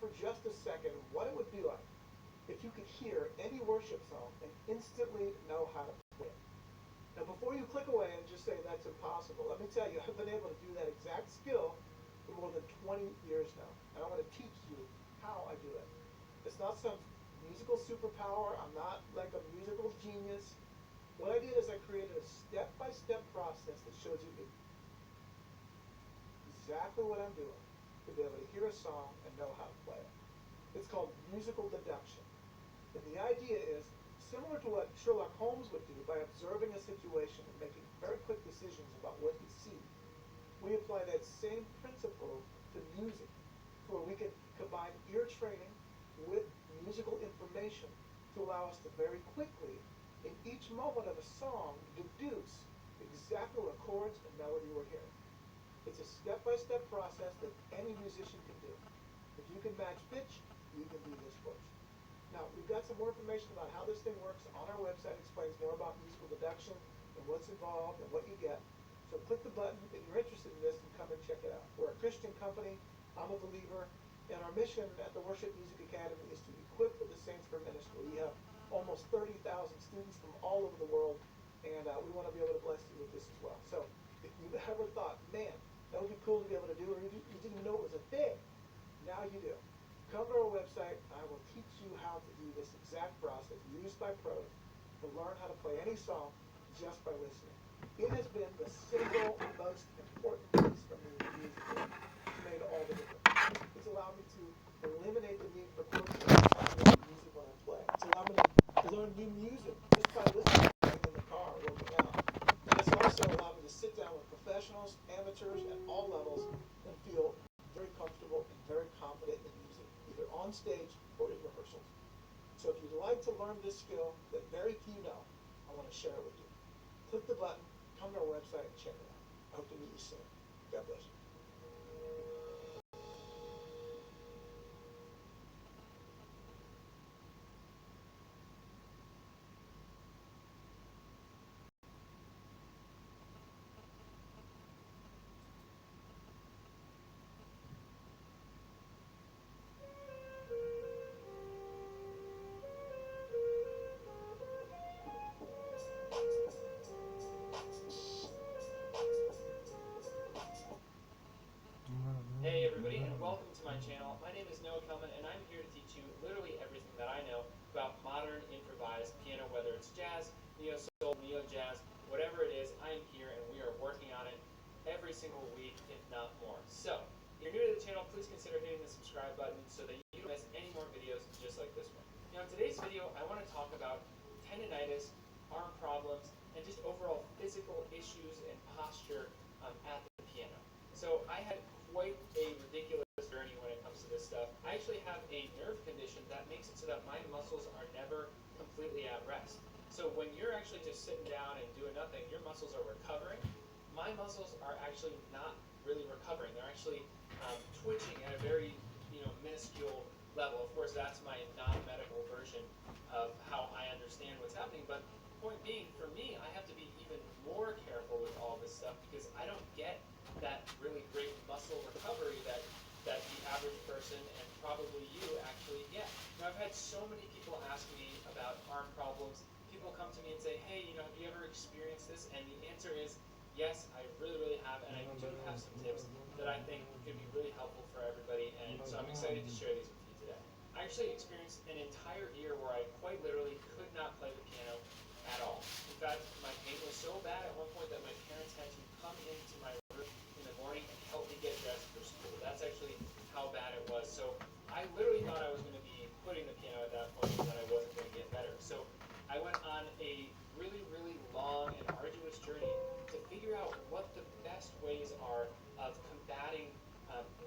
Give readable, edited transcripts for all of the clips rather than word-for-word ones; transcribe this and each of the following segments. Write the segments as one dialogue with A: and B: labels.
A: for just a second what it would be like if you could hear any worship song and instantly know how to play it. Now, before you click away and just say that's impossible, let me tell you, I've been able to do that exact skill for more than 20 years now. And I want to teach you how I do it. It's not some musical superpower. I'm not like a musical genius. What I did is I created a step-by-step process that shows you exactly what I'm doing to be able to hear a song and know how to play it. It's called musical deduction. And the idea is similar to what Sherlock Holmes would do by observing a situation and making very quick decisions about what he sees. We apply that same principle to music, where we can combine ear training with musical information to allow us to very quickly, in each moment of a song, deduce exactly what chords and melody we're hearing. It's a step-by-step process that any musician can do. If you can match pitch, you can do this course. Now, we've got some more information about how this thing works on our website. It explains more about musical deduction and what's involved and what you get. So click the button if you're interested in this and come and check it out. We're a Christian company. I'm a believer. And our mission at the Worship Music Academy is to equip the saints for ministry. We have almost 30,000 students from all over the world, and we want to be able to bless you with this as well. So if you've ever thought, man, that would be cool to be able to do, or you didn't even know it was a thing, now you do. Come to our website. I will teach you how to do this exact process used by pros to learn how to play any song just by listening. It has been the single most important piece for me in music. It's made all the difference. It's allowed me to eliminate the need for coaching music when I play. It's allowed me to learn new music just by listening in the car or working out. And it's also allowed me to sit down with professionals, amateurs at all levels, and feel very comfortable and very confident in music, either on stage or in rehearsals. So if you'd like to learn this skill that very few know, I want to share it with you. Click the button, come to our website, and check it out. I hope to meet you soon. God bless you.
B: Hey everybody, and welcome to my channel. My name is Noah Kelman, and I'm here to teach you literally everything that I know about modern improvised piano, whether it's jazz, neo-soul, neo-jazz, whatever it is, I am here and we are working on it every single week, if not more. So, if you're new to the channel, please consider hitting the subscribe button so that you don't miss any more videos just like this one. Now, in today's video, I want to talk about tendonitis, arm problems, and just overall physical issues and posture at the piano. So, I had quite a ridiculous journey when it comes to this stuff. I actually have a nerve condition that makes it so that my muscles are never completely at rest. So when you're actually just sitting down and doing nothing, your muscles are recovering. My muscles are actually not really recovering. They're actually twitching at a very minuscule level. Of course, that's my non-medical version of how I understand what's happening. But point being, for me, I have to be even more careful with all this stuff because I don't get that really great muscle recovery that the average person and probably you actually get. Now, I've had so many people ask me about arm problems. People come to me and say, hey, have you ever experienced this? And the answer is yes, I really have, and I do have some tips that I think could be really helpful for everybody, and so I'm excited to share these with you today. I actually experienced an entire year where I quite literally could not play the piano at all. In fact, my pain was so bad at one point that my parents had to come into my room in the morning and help me get dressed for school. That's actually how bad it was. So I literally thought I was going to be quitting the piano at that point and that I wasn't going to get better. So I went on a really long and arduous journey to figure out what the best ways are of combating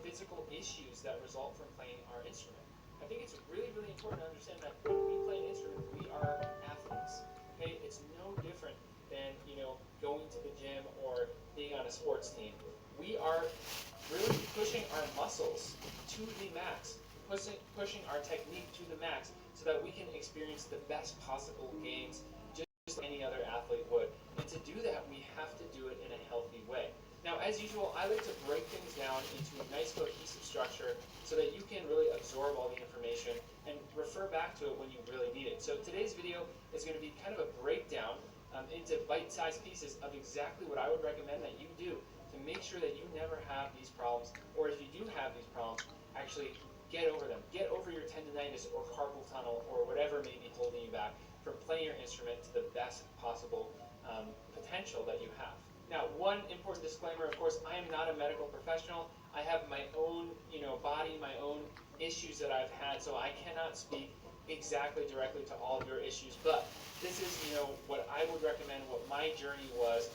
B: physical issues that result from playing our instrument. I think it's really important to understand that when we play an instrument, we are athletes. Okay, it's no different than going to the gym or being on a sports team. We are really pushing our muscles to the max, pushing our technique to the max, so that we can experience the best possible gains just like any other athlete would. And to do that, we have to do it in a healthy way. Now, as usual, I like to break things down into a nice cohesive structure so that you can really absorb all the information and refer back to it when you really need it. So today's video is going to be kind of a breakdown into bite-sized pieces of exactly what I would recommend that you do to make sure that you never have these problems, or if you do have these problems, actually get over them. Get over your tendonitis or carpal tunnel or whatever may be holding you back from playing your instrument to the best possible potential that you have. Now, one important disclaimer, of course, I am not a medical professional. I have my own, body, my own issues that I've had, so I cannot speak exactly directly to all of your issues, but this is, what I would recommend, what my journey was.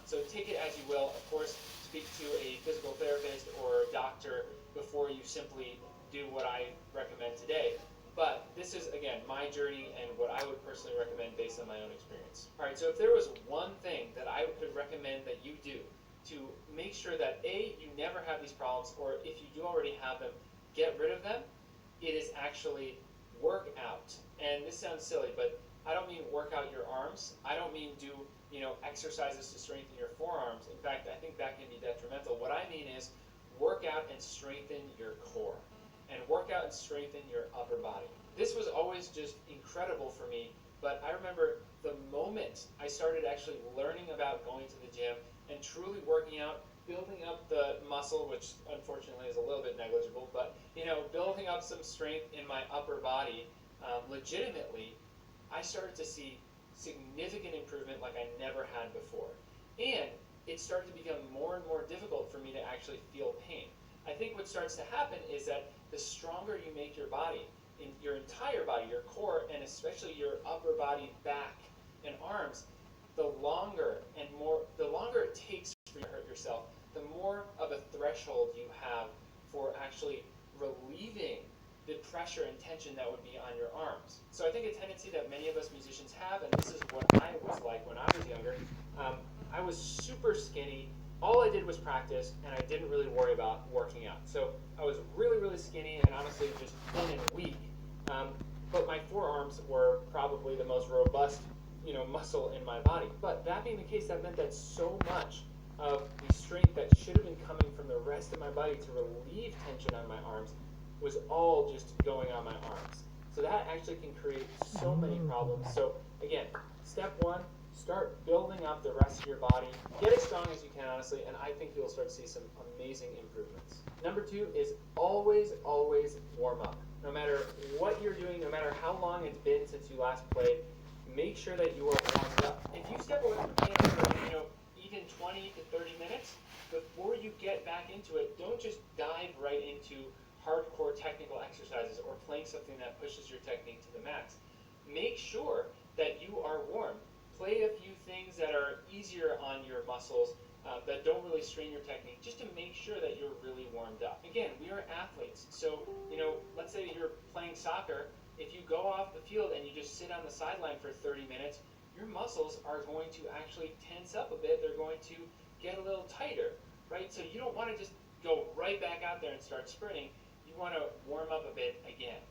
B: So take it as you will. Of course, speak to a physical therapist or doctor before you simply do what I recommend today. But this is, again, my journey and what I would personally recommend based on my own experience. All right, so if there was one thing that I could recommend that you do to make sure that A, you never have these problems, or if you do already have them, get rid of them, it is actually work out. And this sounds silly, but I don't mean work out your arms. I don't mean do, exercises to strengthen your forearms. In fact, I think that can be detrimental. What I mean is work out and strengthen your core, and work out and strengthen your upper body. This was always just incredible for me, but I remember the moment I started actually learning about going to the gym and truly working out, building up the muscle, which unfortunately is a little bit negligible, but building up some strength in my upper body legitimately, I started to see significant improvement like I never had before. And it started to become more and more difficult for me to actually feel pain. I think what starts to happen is that the stronger you make your body, in your entire body, your core, and especially your upper body, back, and arms, the longer it takes for you to hurt yourself, the more of a threshold you have for actually relieving the pressure and tension that would be on your arms. So I think a tendency that many of us musicians have, and this is what I was like when I was younger, I was super skinny. All I did was practice, and I didn't really worry about working out. So I was really, really skinny and honestly just thin and weak. But my forearms were probably the most robust, muscle in my body. But that being the case, that meant that so much of the strength that should have been coming from the rest of my body to relieve tension on my arms was all just going on my arms. So that actually can create so many problems. So again, step one, start building up the rest of your body. Get as strong as you can, honestly, and I think you'll start to see some amazing improvements. Number two is always, always warm up. No matter what you're doing, no matter how long it's been since you last played, make sure that you are warmed up. If you step away from piano for, even 20 to 30 minutes, before you get back into it, don't just dive right into hardcore technical exercises or playing something that pushes your technique to the max. Make sure that you are warm. Play a few things that are easier on your muscles, that don't really strain your technique, just to make sure that you're really warmed up. Again, we are athletes, so let's say you're playing soccer. If you go off the field and you just sit on the sideline for 30 minutes, your muscles are going to actually tense up a bit. They're going to get a little tighter, right? So you don't want to just go right back out there and start sprinting. You want to warm up a bit again.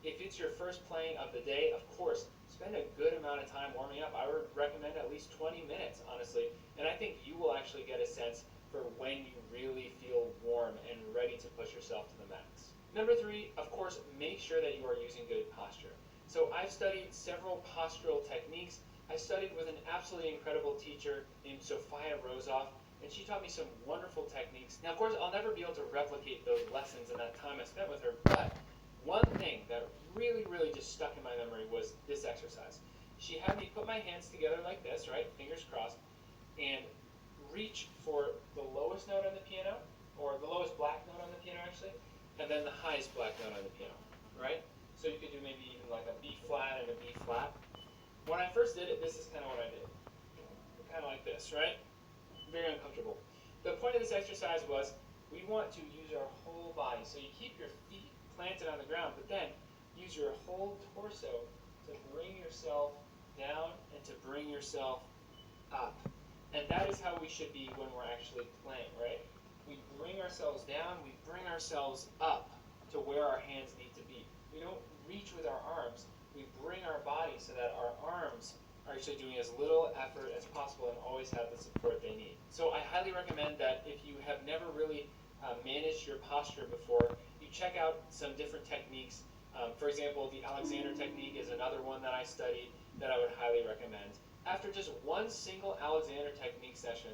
B: If it's your first playing of the day, of course, spend a good amount of time warming up. I would recommend at least 20 minutes, honestly, and I think you will actually get a sense for when you really feel warm and ready to push yourself to the max. Number three, of course, make sure that you are using good posture. So I've studied several postural techniques. I studied with an absolutely incredible teacher named Sophia Rozoff, and she taught me some wonderful techniques. Now, of course, I'll never be able to replicate those lessons and that time I spent with her, but one thing that really, really just stuck in my memory was this exercise. She had me put my hands together like this, right, fingers crossed, and reach for the lowest note on the piano, or the lowest black note on the piano, actually, and then the highest black note on the piano, right? So you could do maybe even like a B flat and a B flat. When I first did it, this is kind of what I did. Kind of like this, right? Very uncomfortable. The point of this exercise was we want to use our whole body. So you keep your feet planted on the ground, but then use your whole torso to bring yourself down and to bring yourself up. And that is how we should be when we're actually playing, right? We bring ourselves down, we bring ourselves up to where our hands need to be. We don't reach with our arms. We bring our body so that our arms are actually doing as little effort as possible and always have the support they need. So I highly recommend that if you have never really managed your posture before, you check out some different techniques. For example, the Alexander technique is another one that I studied that I would highly recommend. After just one single Alexander technique session,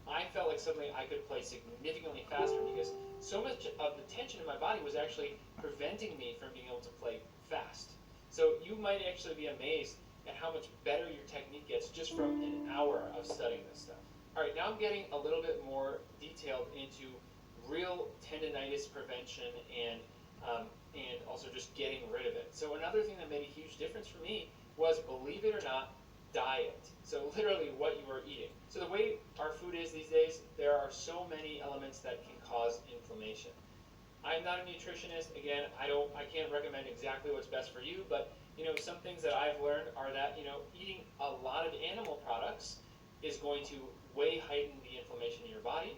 B: I felt like suddenly I could play significantly faster because so much of the tension in my body was actually preventing me from being able to play fast. So you might actually be amazed at how much better your technique gets just from an hour of studying this stuff. All right, now I'm getting a little bit more detailed into real tendonitis prevention and also just getting rid of it. So another thing that made a huge difference for me was, believe it or not, diet. So literally what you are eating. So the way our food is these days, there are so many elements that can cause inflammation. I'm not a nutritionist. Again, I can't recommend exactly what's best for you, but some things that I've learned are that eating a lot of animal products is going to way heighten the inflammation in your body.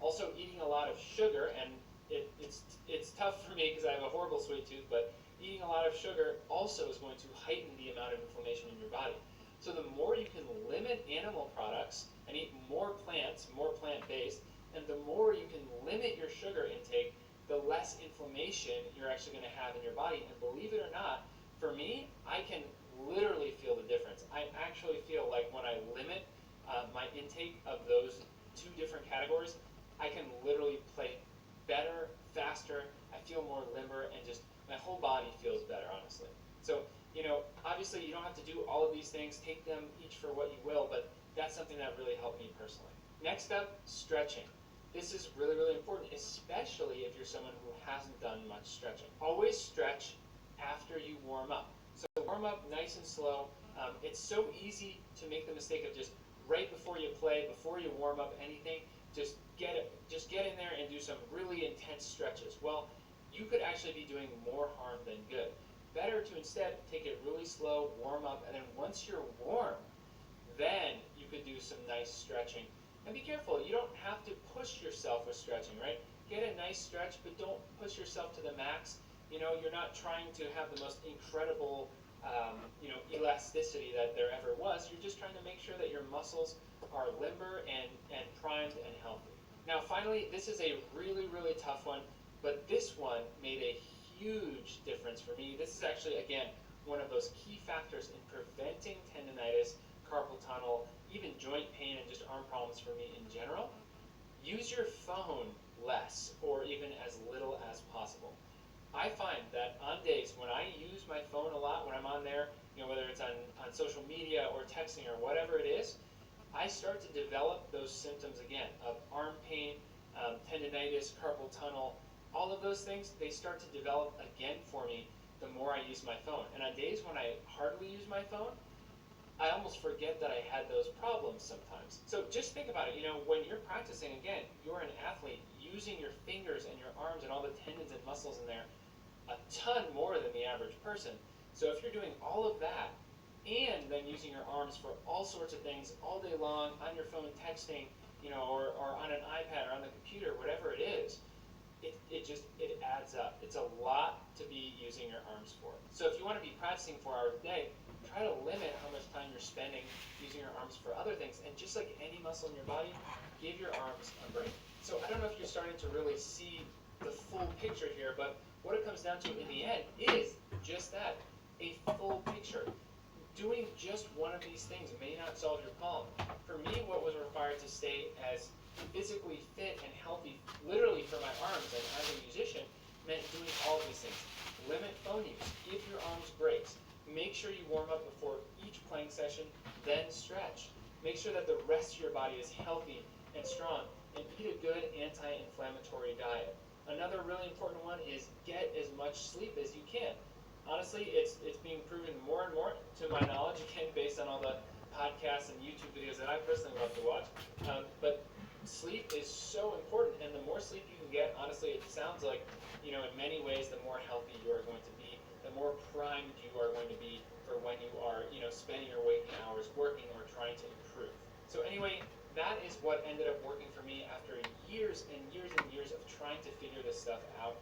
B: Also, eating a lot of sugar, and it's tough for me because I have a horrible sweet tooth, but eating a lot of sugar also is going to heighten the amount of inflammation in your body. So the more you can limit animal products and eat more plants, more plant-based, and the more you can limit your sugar intake, the less inflammation you're actually going to have in your body. And believe it or not, for me, I can literally feel the difference. I actually feel like when I limit my intake of those two different categories, I can literally play better, faster, I feel more limber, and just my whole body feels better, honestly. So, obviously you don't have to do all of these things, take them each for what you will, but that's something that really helped me personally. Next up, stretching. This is really, really important, especially if you're someone who hasn't done much stretching. Always stretch after you warm up. So warm up nice and slow. It's so easy to make the mistake of just right before you play, before you warm up anything, just get in there and do some really intense stretches. Well, you could actually be doing more harm than good. Better to instead take it really slow, warm up, and then once you're warm, then you could do some nice stretching. And be careful, you don't have to push yourself with stretching, right? Get a nice stretch, but don't push yourself to the max. You're not trying to have the most incredible elasticity that there ever was. You're just trying to make sure that your muscles are limber and primed and healthy. Now finally, this is a really, really tough one, but this one made a huge difference for me. This is actually, again, one of those key factors in preventing tendonitis, carpal tunnel, even joint pain and just arm problems for me in general. Use your phone less, or even as little as possible. I find that on days when I use my phone a lot, when I'm on there, whether it's on social media or texting or whatever it is, I start to develop those symptoms again of arm pain, tendonitis, carpal tunnel, all of those things, they start to develop again for me the more I use my phone. And on days when I hardly use my phone, I almost forget that I had those problems sometimes. So just think about it, when you're practicing, again, you're an athlete using your fingers and your arms and all the tendons and muscles in there a ton more than the average person. So if you're doing all of that and then using your arms for all sorts of things all day long on your phone texting, or on an iPad or on the computer, whatever it is, it adds up. It's a lot to be using your arms for. So if you want to be practicing 4 hours a day, try to limit how much time you're spending using your arms for other things. And just like any muscle in your body, give your arms a break. So I don't know if you're starting to really see the full picture here, but what it comes down to in the end is just that, a full picture. Doing just one of these things may not solve your problem. For me, what was required to stay as physically fit and healthy, literally for my arms and as a musician, meant doing all of these things. Limit phone use, give your arms breaks, make sure you warm up before each playing session, then stretch. Make sure that the rest of your body is healthy and strong, and eat a good anti-inflammatory diet. Another really important one is get as much sleep as you can. Honestly, it's being proven more and more, to my knowledge, again, based on all the podcasts and YouTube videos that I personally love to watch. But sleep is so important, and the more sleep you can get, honestly, it sounds like, in many ways, the more healthy you are going to be, the more primed you are going to be for when you are, spending your waking hours working or trying to improve. So anyway, that is what ended up working for me after years and years and years of trying to figure this stuff out.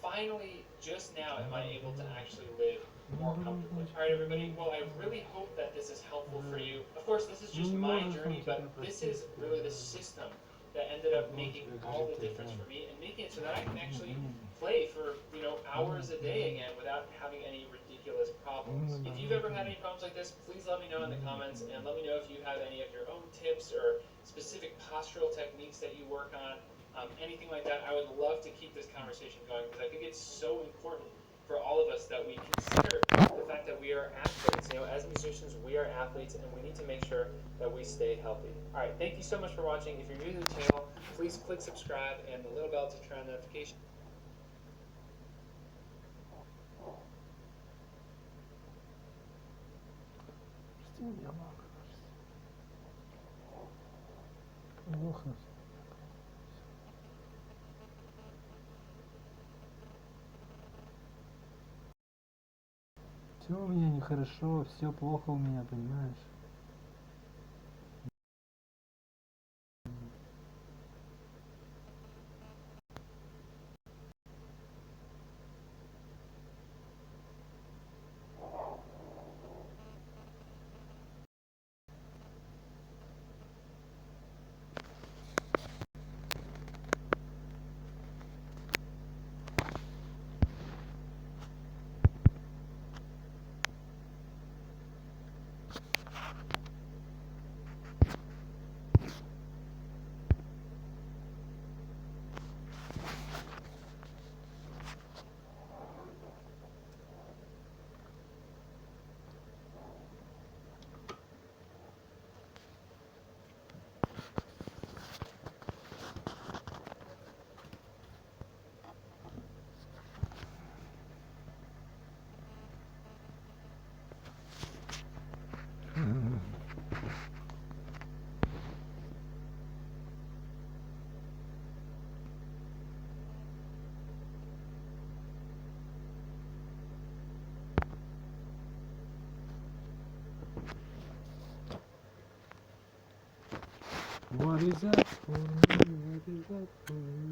B: Finally, just now, am I able to actually live more comfortably. All right, everybody. Well, I really hope that this is helpful for you. Of course, this is just my journey, but this is really the system that ended up making all the difference for me and making it so that I can actually play hours a day again without having any ridiculous problems. If you've ever had any problems like this, please let me know in the comments, and let me know if you have any of your own tips or specific postural techniques that you work on, anything like that. I would love to keep this conversation going because I think it's so important for all of us that we consider the fact that we are athletes. You know, as musicians, we are athletes, and we need to make sure that we stay healthy. All right, thank you so much for watching. If you're new to the channel, please click subscribe and the little bell to turn on notifications.
C: Все у меня нехорошо, все плохо у меня, понимаешь? What is that for me? What is that for me?